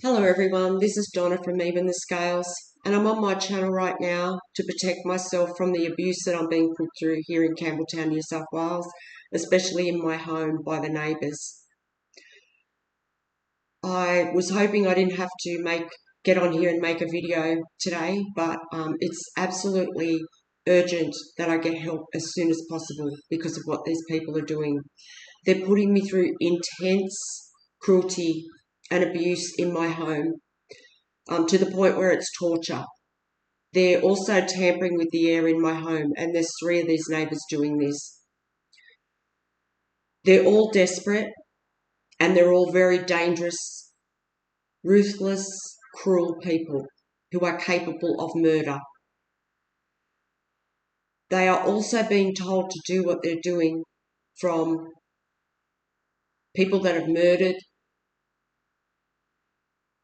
Hello everyone, this is Donna from Even the Scales, and I'm on my channel right now to protect myself from the abuse that I'm being put through here in Campbelltown, New South Wales, especially in my home by the neighbours. I was hoping I didn't have to get on here and make a video today, but it's absolutely urgent that I get help as soon as possible because of what these people are doing. They're putting me through intense cruelty and abuse in my home, to the point where it's torture. They're also tampering with the air in my home, and there's 3 of these neighbours doing this. They're all desperate, and they're all very dangerous, ruthless, cruel people who are capable of murder. They are also being told to do what they're doing from people that have murdered,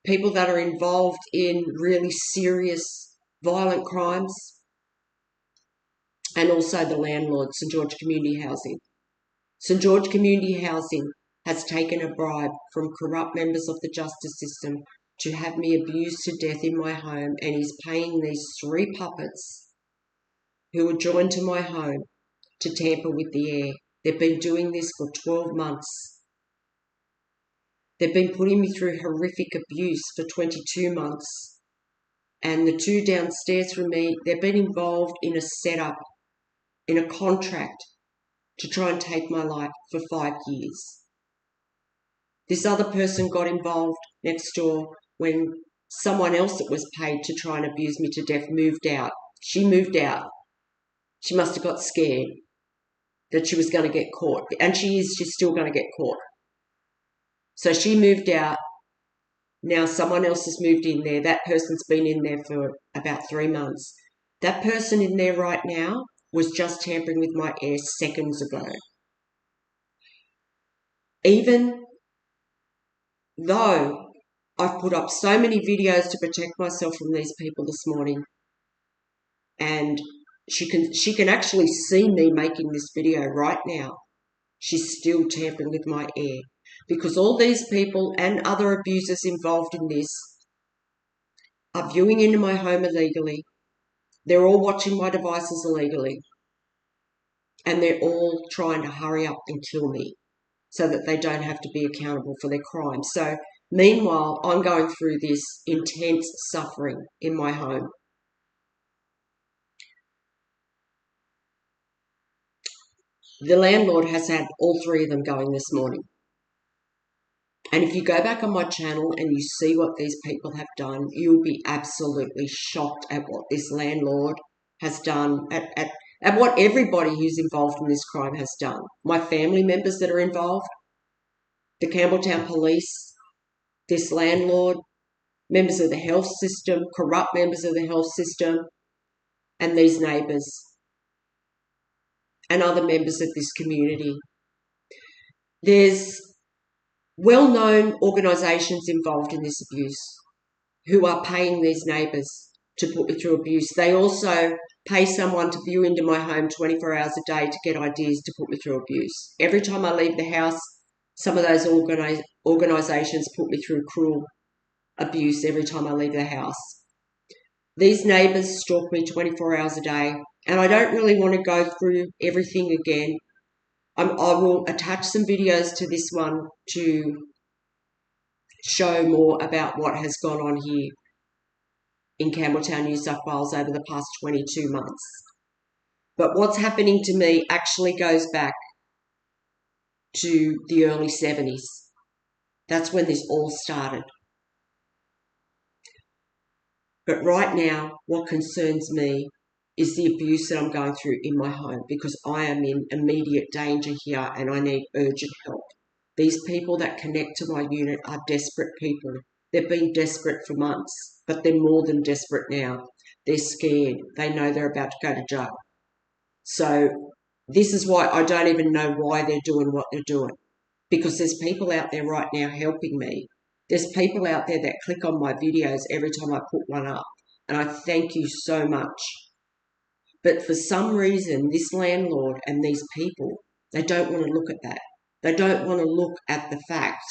people that are involved in really serious violent crimes, and also the landlord, St George Community Housing. St George Community Housing has taken a bribe from corrupt members of the justice system to have me abused to death in my home, and is paying these 3 puppets who are joined to my home to tamper with the air. They've been doing this for 12 months. They've been putting me through horrific abuse for 22 months. And the 2 downstairs from me, they've been involved in a setup, in a contract to try and take my life for 5 years. This other person got involved next door when someone else that was paid to try and abuse me to death moved out. She moved out. She must have got scared that she was going to get caught. And she's still going to get caught. So she moved out. Now someone else has moved in there. That person's been in there for about 3 months. That person in there right now was just tampering with my air seconds ago. Even though I've put up so many videos to protect myself from these people this morning, and she can actually see me making this video right now, she's still tampering with my air, because all these people and other abusers involved in this are viewing into my home illegally. They're all watching my devices illegally, and they're all trying to hurry up and kill me so that they don't have to be accountable for their crimes. So meanwhile, I'm going through this intense suffering in my home. The landlord has had all 3 of them going this morning. And if you go back on my channel and you see what these people have done, you'll be absolutely shocked at what this landlord has done, at what everybody who's involved in this crime has done. My family members that are involved, the Campbelltown police, this landlord, members of the health system, corrupt members of the health system, and these neighbours, and other members of this community. There's well-known organisations involved in this abuse who are paying these neighbours to put me through abuse. They also pay someone to view into my home 24 hours a day to get ideas to put me through abuse. Every time I leave the house, some of those organisations put me through cruel abuse every time I leave the house. These neighbours stalk me 24 hours a day, and I don't really want to go through everything again. I will attach some videos to this one to show more about what has gone on here in Campbelltown, New South Wales over the past 22 months. But what's happening to me actually goes back to the early 70s. That's when this all started. But right now, what concerns me is the abuse that I'm going through in my home, because I am in immediate danger here and I need urgent help. These people that connect to my unit are desperate people. They've been desperate for months, but they're more than desperate now. They're scared. They know they're about to go to jail. So this is why I don't even know why they're doing what they're doing, because there's people out there right now helping me. There's people out there that click on my videos every time I put one up, and I thank you so much. But for some reason, this landlord and these people, they don't want to look at that. They don't want to look at the fact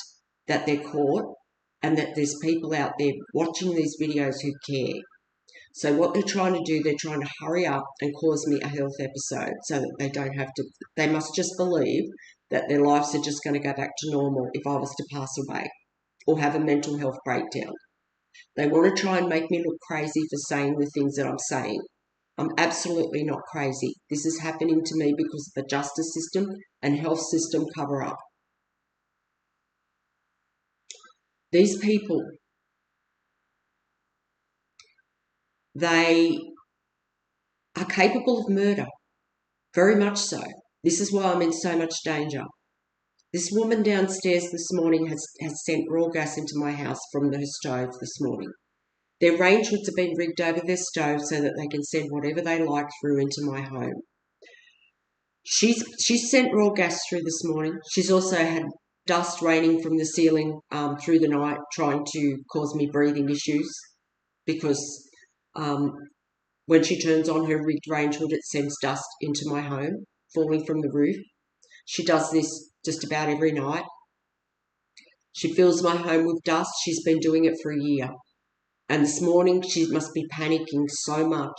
that they're caught and that there's people out there watching these videos who care. So what they're trying to do, they're trying to hurry up and cause me a health episode so that they don't have to, they must just believe that their lives are just going to go back to normal if I was to pass away or have a mental health breakdown. They want to try and make me look crazy for saying the things that I'm saying. I'm absolutely not crazy. This is happening to me because of the justice system and health system cover up. These people, they are capable of murder, very much so. This is why I'm in so much danger. This woman downstairs this morning has sent raw gas into my house from her stove this morning. Their range hoods have been rigged over their stove so that they can send whatever they like through into my home. She's sent raw gas through this morning. She's also had dust raining from the ceiling through the night, trying to cause me breathing issues because when she turns on her rigged range hood, it sends dust into my home, falling from the roof. She does this just about every night. She fills my home with dust. She's been doing it for a year. And this morning she must be panicking so much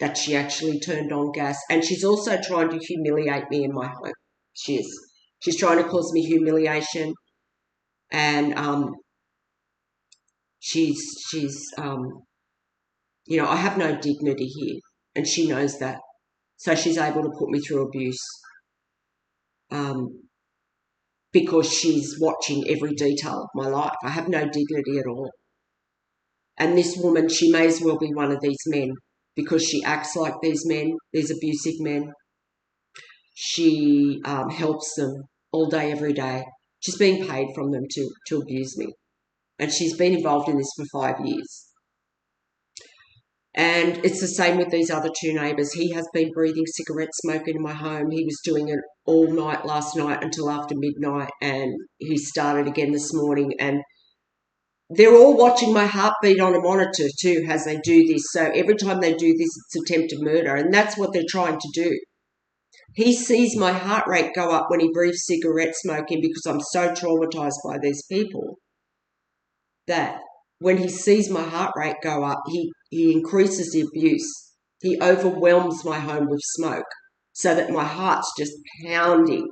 that she actually turned on gas. And she's also trying to humiliate me in my home. She is. She's trying to cause me humiliation. And she's you know, I have no dignity here. And she knows that. So she's able to put me through abuse. Because she's watching every detail of my life. I have no dignity at all. And this woman, she may as well be one of these men because she acts like these men, these abusive men. She helps them all day, every day. She's being paid from them to abuse me. And she's been involved in this for 5 years. And it's the same with these other two neighbours. He has been breathing cigarette smoke into my home. He was doing it all night last night until after midnight, and he started again this morning. And they're all watching my heartbeat on a monitor too as they do this. So every time they do this, it's attempted murder, and that's what they're trying to do. He sees my heart rate go up when he breathes cigarette smoke in because I'm so traumatised by these people that when he sees my heart rate go up, he increases the abuse. He overwhelms my home with smoke so that my heart's just pounding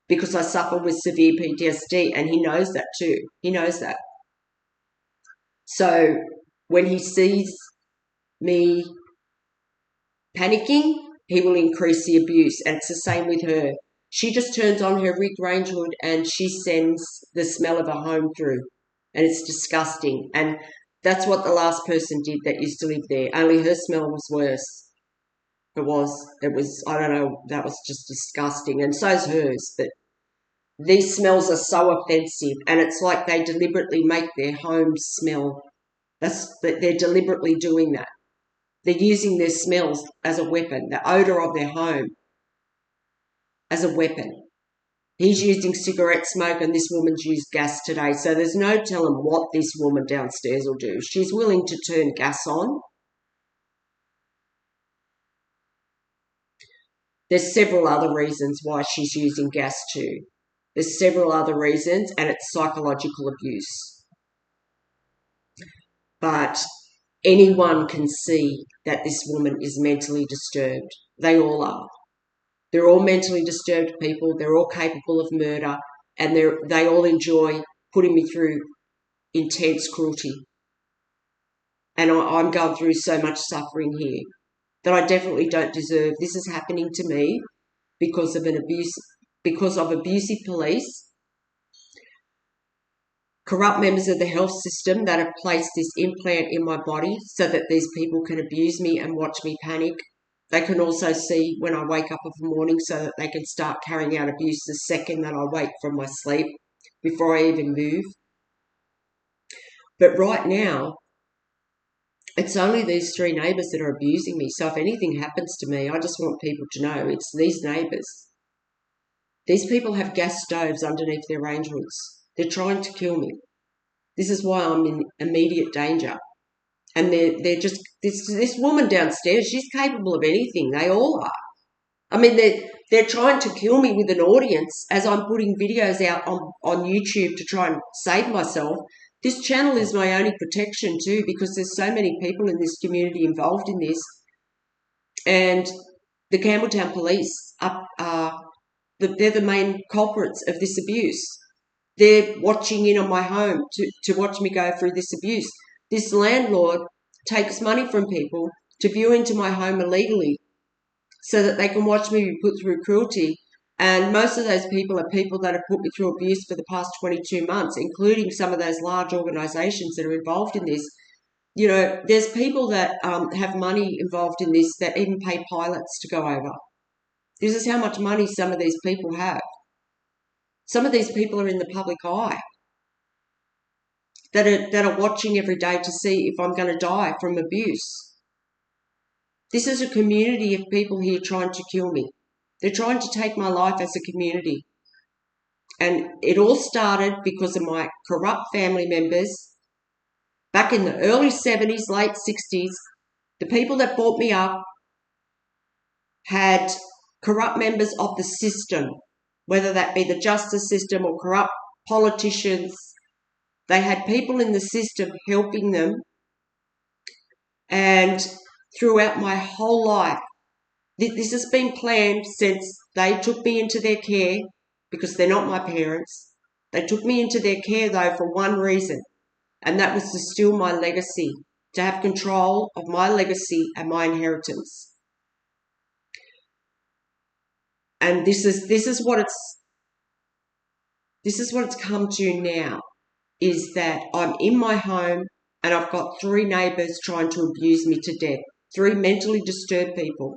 because I suffer with severe PTSD, and he knows that too. He knows that. So when he sees me panicking, he will increase the abuse, and it's the same with her. She just turns on her rigged range hood and she sends the smell of her home through, and it's disgusting. And that's what the last person did that used to live there, only her smell was worse. It was, I don't know, that was just disgusting, and so's hers. But these smells are so offensive, and it's like they deliberately make their home smell. They're deliberately doing that. They're using their smells as a weapon, the odour of their home as a weapon. He's using cigarette smoke, and this woman's used gas today, so there's no telling what this woman downstairs will do. She's willing to turn gas on. There's several other reasons why she's using gas too. There's several other reasons, and it's psychological abuse. But anyone can see that this woman is mentally disturbed. They all are. They're all mentally disturbed people. They're all capable of murder, and they all enjoy putting me through intense cruelty. And I'm going through so much suffering here that I definitely don't deserve. This is happening to me because of abusive police, corrupt members of the health system that have placed this implant in my body so that these people can abuse me and watch me panic. They can also see when I wake up in the morning so that they can start carrying out abuse the second that I wake from my sleep before I even move. But right now, it's only these three neighbours that are abusing me. So if anything happens to me, I just want people to know it's these neighbours. These people have gas stoves underneath their range hoods. They're trying to kill me. This is why I'm in immediate danger. And they're just, this woman downstairs, she's capable of anything. They all are. I mean, They're trying to kill me with an audience as I'm putting videos out on YouTube to try and save myself. This channel is my only protection too, because there's so many people in this community involved in this. And the Campbelltown police they're the main culprits of this abuse. They're watching in on my home to watch me go through this abuse. This landlord takes money from people to view into my home illegally so that they can watch me be put through cruelty. And most of those people are people that have put me through abuse for the past 22 months, including some of those large organisations that are involved in this. You know, there's people that have money involved in this that even pay pilots to go over. This is how much money some of these people have. Some of these people are in the public eye that are watching every day to see if I'm going to die from abuse. This is a community of people here trying to kill me. They're trying to take my life as a community. And it all started because of my corrupt family members. Back in the early 70s, late 60s, the people that brought me up had corrupt members of the system, whether that be the justice system or corrupt politicians. They had people in the system helping them. And throughout my whole life, this has been planned since they took me into their care, because they're not my parents. They took me into their care, though, for one reason, and that was to steal my legacy, to have control of my legacy and my inheritance. And this is what it's come to now, is that I'm in my home and I've got 3 neighbours trying to abuse me to death, 3 mentally disturbed people.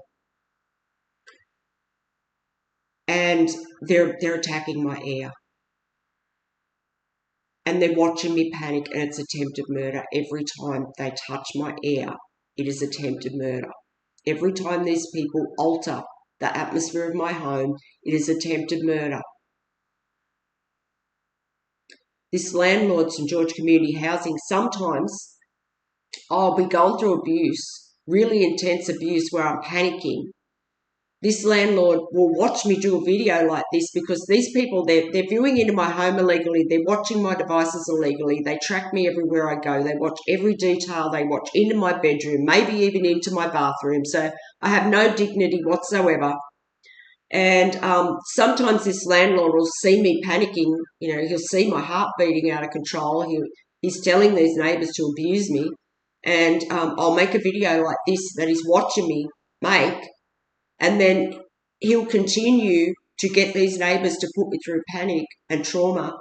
And they're attacking my air. And they're watching me panic, and it's attempted murder. Every time they touch my air, it is attempted murder. Every time these people alter the atmosphere of my home, it is attempted murder. This landlord, St George Community Housing, sometimes I'll be going through abuse, really intense abuse where I'm panicking. This landlord will watch me do a video like this, because these people, they're viewing into my home illegally. They're watching my devices illegally. They track me everywhere I go. They watch every detail. They watch into my bedroom, maybe even into my bathroom. So I have no dignity whatsoever. And sometimes this landlord will see me panicking. You know, he'll see my heart beating out of control. He's telling these neighbours to abuse me. And I'll make a video like this that he's watching me make. And then he'll continue to get these neighbours to put me through panic and trauma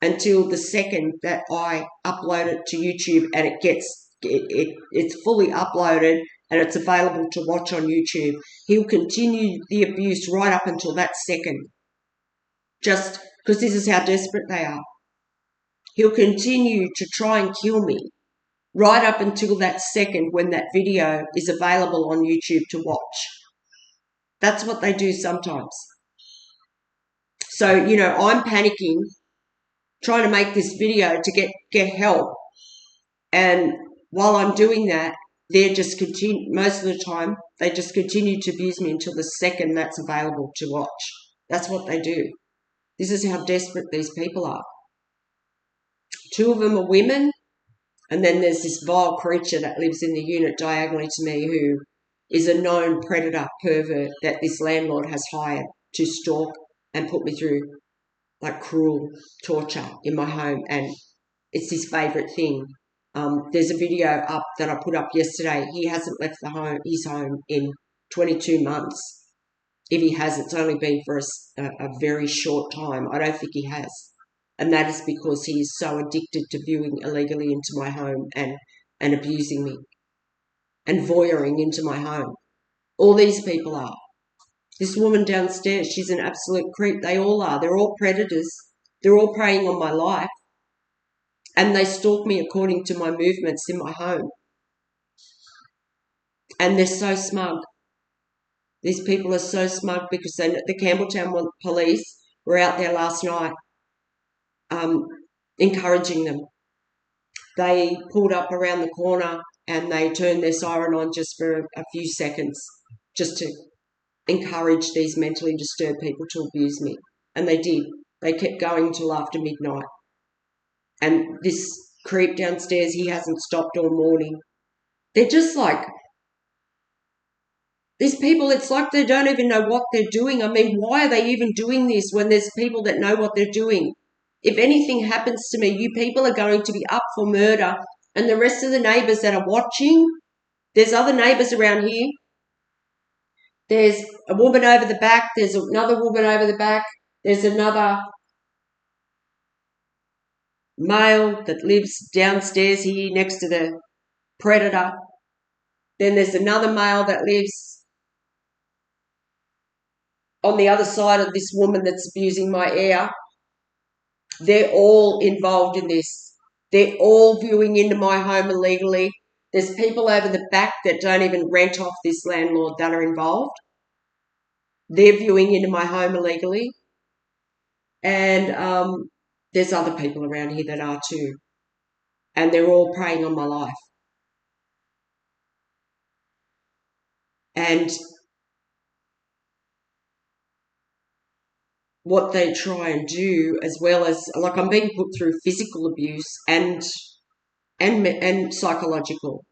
until the second that I upload it to YouTube and it's fully uploaded and it's available to watch on YouTube. He'll continue the abuse right up until that second, just because this is how desperate they are. He'll continue to try and kill me right up until that second when that video is available on YouTube to watch. That's what they do sometimes. So, you know, I'm panicking, trying to make this video to get help. And while I'm doing that, they're just most of the time, they just continue to abuse me until the second that's available to watch. That's what they do. This is how desperate these people are. 2 of them are women, and then there's this vile creature that lives in the unit diagonally to me who is a known predator pervert that this landlord has hired to stalk and put me through like cruel torture in my home, and it's his favourite thing. There's a video up that I put up yesterday. He hasn't left his home in 22 months. If he has, it's only been for a very short time. I don't think he has. And that is because he is so addicted to viewing illegally into my home and abusing me and voyeuring into my home. All these people are. This woman downstairs, she's an absolute creep. They all are. They're all predators. They're all preying on my life. And they stalk me according to my movements in my home. And they're so smug. These people are so smug because the Campbelltown police were out there last night encouraging them. They pulled up around the corner and they turned their siren on just for a few seconds, just to encourage these mentally disturbed people to abuse me. And they did. They kept going till after midnight. And this creep downstairs, he hasn't stopped all morning. They're just like, these people, it's like they don't even know what they're doing. I mean, why are they even doing this when there's people that know what they're doing? If anything happens to me, you people are going to be up for murder. And the rest of the neighbours that are watching, there's other neighbours around here. There's a woman over the back. There's another woman over the back. There's another male that lives downstairs here next to the predator. Then there's another male that lives on the other side of this woman that's abusing my air. They're all involved in this. They're all viewing into my home illegally. There's people over the back that don't even rent off this landlord that are involved. They're viewing into my home illegally. And there's other people around here that are too. And they're all preying on my life. And what they try and do, as well as, like, I'm being put through physical abuse and psychological.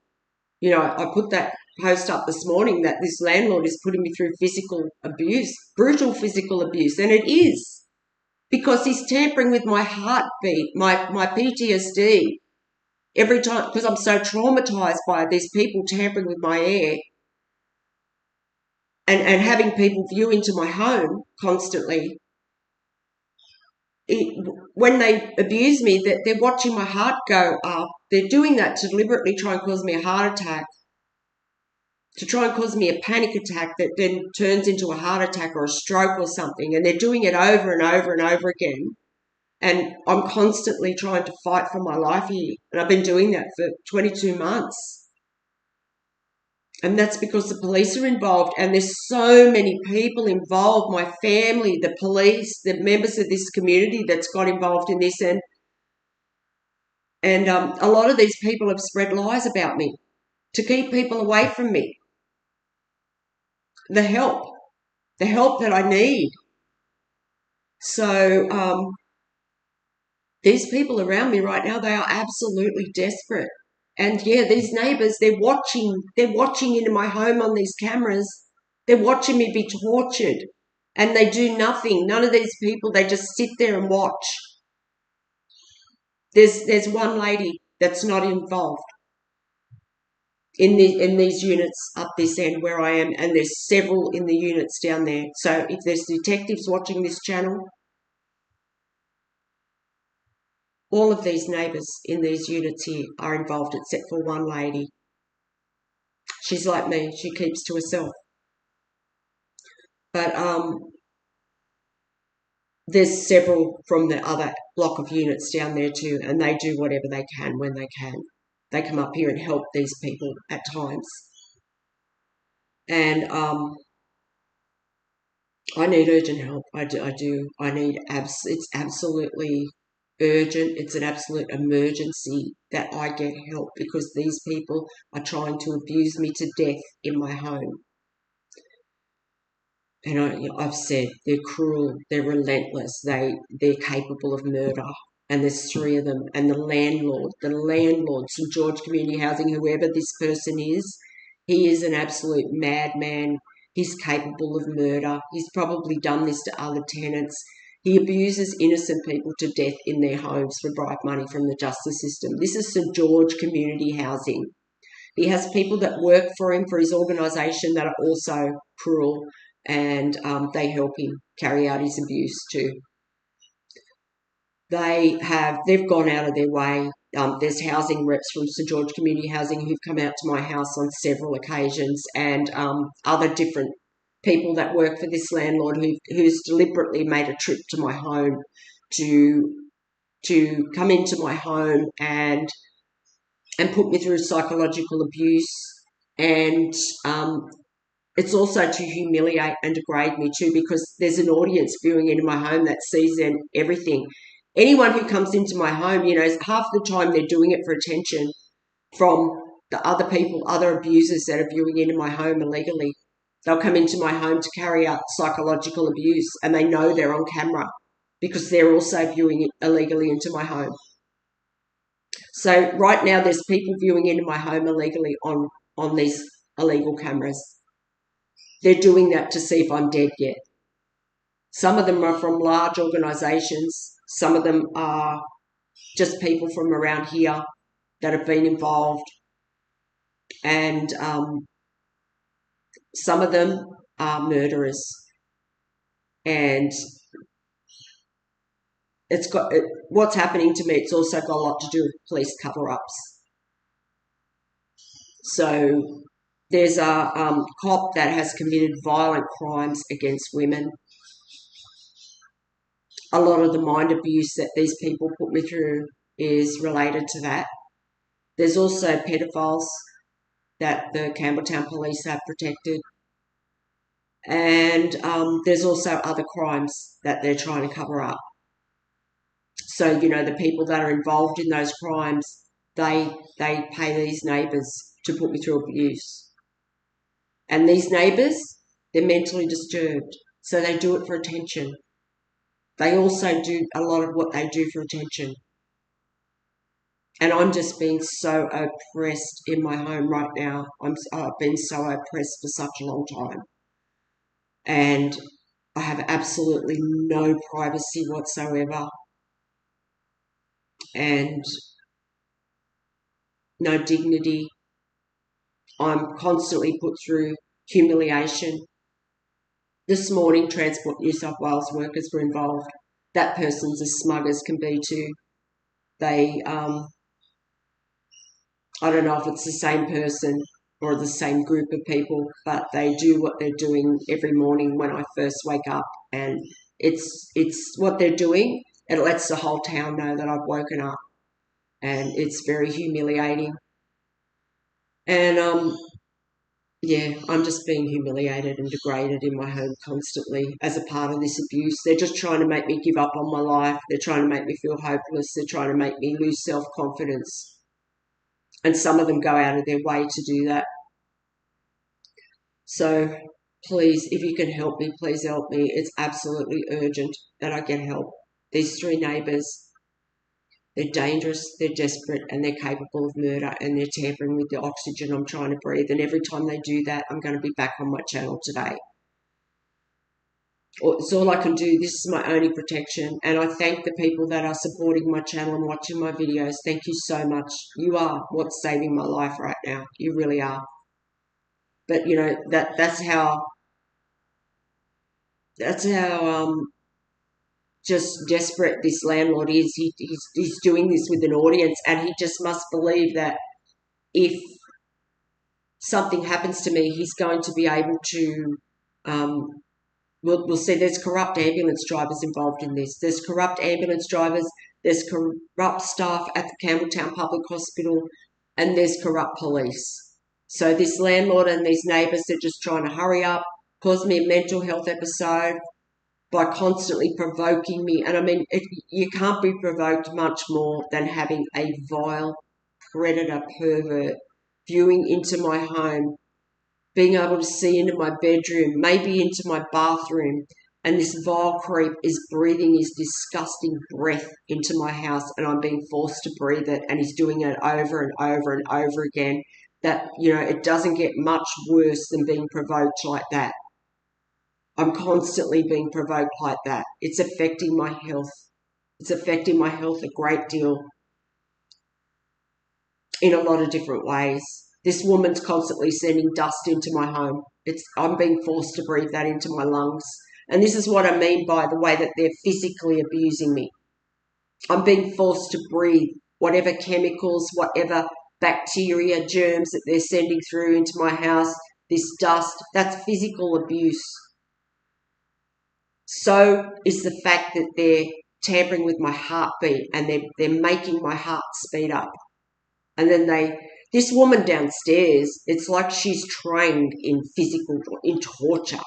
You know, I put that post up this morning that this landlord is putting me through physical abuse, brutal physical abuse, and it is, because he's tampering with my heartbeat, my PTSD, every time, because I'm so traumatized by these people tampering with my air and having people view into my home constantly. When they abuse me, they're watching my heart go up. They're doing that to deliberately try and cause me a heart attack, to try and cause me a panic attack that then turns into a heart attack or a stroke or something. And they're doing it over and over and over again. And I'm constantly trying to fight for my life here. And I've been doing that for 22 months. And that's because the police are involved, and there's so many people involved, my family, the police, the members of this community that's got involved in this. And a lot of these people have spread lies about me to keep people away from me. The help that I need. So these people around me right now, they are absolutely desperate. And yeah, these neighbours, they're watching into my home on these cameras. They're watching me be tortured, and they do nothing. None of these people, they just sit there and watch. There's one lady that's not involved in these units up this end where I am, and there's several in the units down there. So if there's detectives watching this channel, all of these neighbours in these units here are involved except for one lady. She's like me. She keeps to herself. But there's several from the other block of units down there too, and they do whatever they can when they can. They come up here and help these people at times. And I need urgent help. I do. I need it's absolutely urgent. It's an absolute emergency that I get help, because these people are trying to abuse me to death in my home. And I've said they're cruel, they're relentless, they're capable of murder. And there's three of them. And the landlord, St. George Community Housing, whoever this person is, he is an absolute madman. He's capable of murder. He's probably done this to other tenants. He abuses innocent people to death in their homes for bribe money from the justice system. This is St. George Community Housing. He has people that work for him, for his organisation, that are also cruel, and they help him carry out his abuse too. They've gone out of their way. There's housing reps from St. George Community Housing who've come out to my house on several occasions, and other different people that work for this landlord who's deliberately made a trip to my home to come into my home and put me through psychological abuse. And it's also to humiliate and degrade me too, because there's an audience viewing into my home that sees everything. Anyone who comes into my home, half the time they're doing it for attention from the other people, other abusers that are viewing into my home illegally. They'll come into my home to carry out psychological abuse, and they know they're on camera because they're also viewing it illegally into my home. So right now there's people viewing into my home illegally on these illegal cameras. They're doing that to see if I'm dead yet. Some of them are from large organisations. Some of them are just people from around here that have been involved. And some of them are murderers. And what's happening to me, it's also got a lot to do with police cover-ups. So there's a cop that has committed violent crimes against women. A lot of the mind abuse that these people put me through is related to that. There's also pedophiles that the Campbelltown police have protected. And there's also other crimes that they're trying to cover up. So, you know, the people that are involved in those crimes, they pay these neighbours to put me through abuse. And these neighbours, they're mentally disturbed, so they do it for attention. They also do a lot of what they do for attention. And I'm just being so oppressed in my home right now. I've been so oppressed for such a long time. And I have absolutely no privacy whatsoever. And no dignity. I'm constantly put through humiliation. This morning, Transport New South Wales workers were involved. That person's as smug as can be too. They, I don't know if it's the same person or the same group of people, but they do what they're doing every morning when I first wake up. And it's what they're doing. It lets the whole town know that I've woken up. And it's very humiliating. And, yeah, I'm just being humiliated and degraded in my home constantly as a part of this abuse. They're just trying to make me give up on my life. They're trying to make me feel hopeless. They're trying to make me lose self-confidence. And some of them go out of their way to do that. So please, if you can help me, please help me. It's absolutely urgent that I get help. These three neighbours, they're dangerous, they're desperate, and they're capable of murder, and they're tampering with the oxygen I'm trying to breathe. And every time they do that, I'm going to be back on my channel today. It's all I can do. This is my only protection. And I thank the people that are supporting my channel and watching my videos. Thank you so much. You are what's saving my life right now. You really are. But, you know, that's how just desperate this landlord is. He's doing this with an audience, and he just must believe that if something happens to me, he's going to be able to, we'll see there's corrupt ambulance drivers involved in this. There's corrupt ambulance drivers, there's corrupt staff at the Campbelltown Public Hospital, and there's corrupt police. So this landlord and these neighbours are just trying to hurry up, cause me a mental health episode, by constantly provoking me. And I mean, you can't be provoked much more than having a vile predator pervert viewing into my home, being able to see into my bedroom, maybe into my bathroom, and this vile creep is breathing his disgusting breath into my house, and I'm being forced to breathe it, and he's doing it over and over and over again. That, you know, it doesn't get much worse than being provoked like that. I'm constantly being provoked like that. It's affecting my health. It's affecting my health a great deal in a lot of different ways. This woman's constantly sending dust into my home. I'm being forced to breathe that into my lungs. And this is what I mean by the way that they're physically abusing me. I'm being forced to breathe whatever chemicals, whatever bacteria, germs that they're sending through into my house, this dust, that's physical abuse. So is the fact that they're tampering with my heartbeat, and they're making my heart speed up. And then this woman downstairs, it's like she's trained in torture,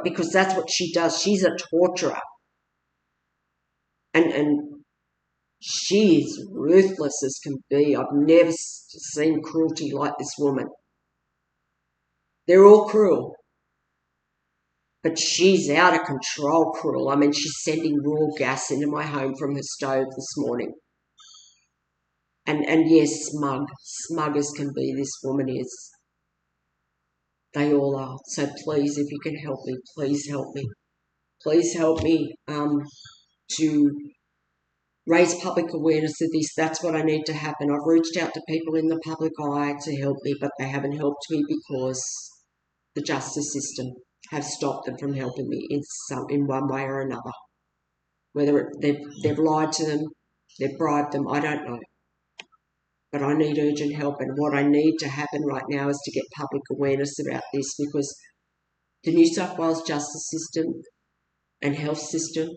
because that's what she does. She's a torturer. And she is ruthless as can be. I've never seen cruelty like this woman. They're all cruel. But she's out of control cruel. I mean, she's sending raw gas into my home from her stove this morning. And yes, smug as can be, this woman is. They all are. So please, if you can help me, please help me. Please help me to raise public awareness of this. That's what I need to happen. I've reached out to people in the public eye to help me, but they haven't helped me because the justice system have stopped them from helping me in one way or another. Whether they've lied to them, they've bribed them, I don't know. But I need urgent help, and what I need to happen right now is to get public awareness about this, because the New South Wales justice system and health system,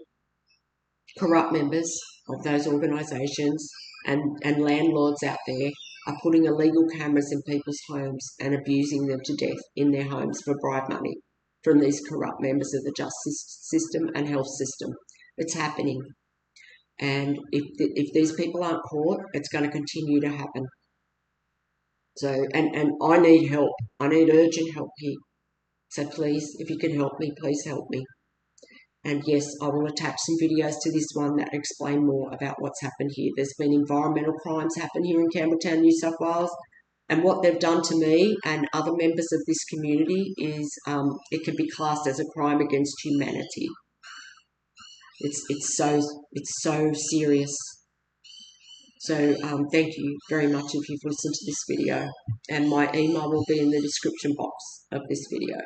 corrupt members of those organisations and landlords out there are putting illegal cameras in people's homes and abusing them to death in their homes for bribe money from these corrupt members of the justice system and health system. It's happening. And if these people aren't caught, it's going to continue to happen. So, and I need help. I need urgent help here. So please, if you can help me, please help me. And yes, I will attach some videos to this one that explain more about what's happened here. There's been environmental crimes happen here in Campbelltown, New South Wales. And what they've done to me and other members of this community is it can be classed as a crime against humanity. It's so serious. So thank you very much if you've listened to this video. And my email will be in the description box of this video.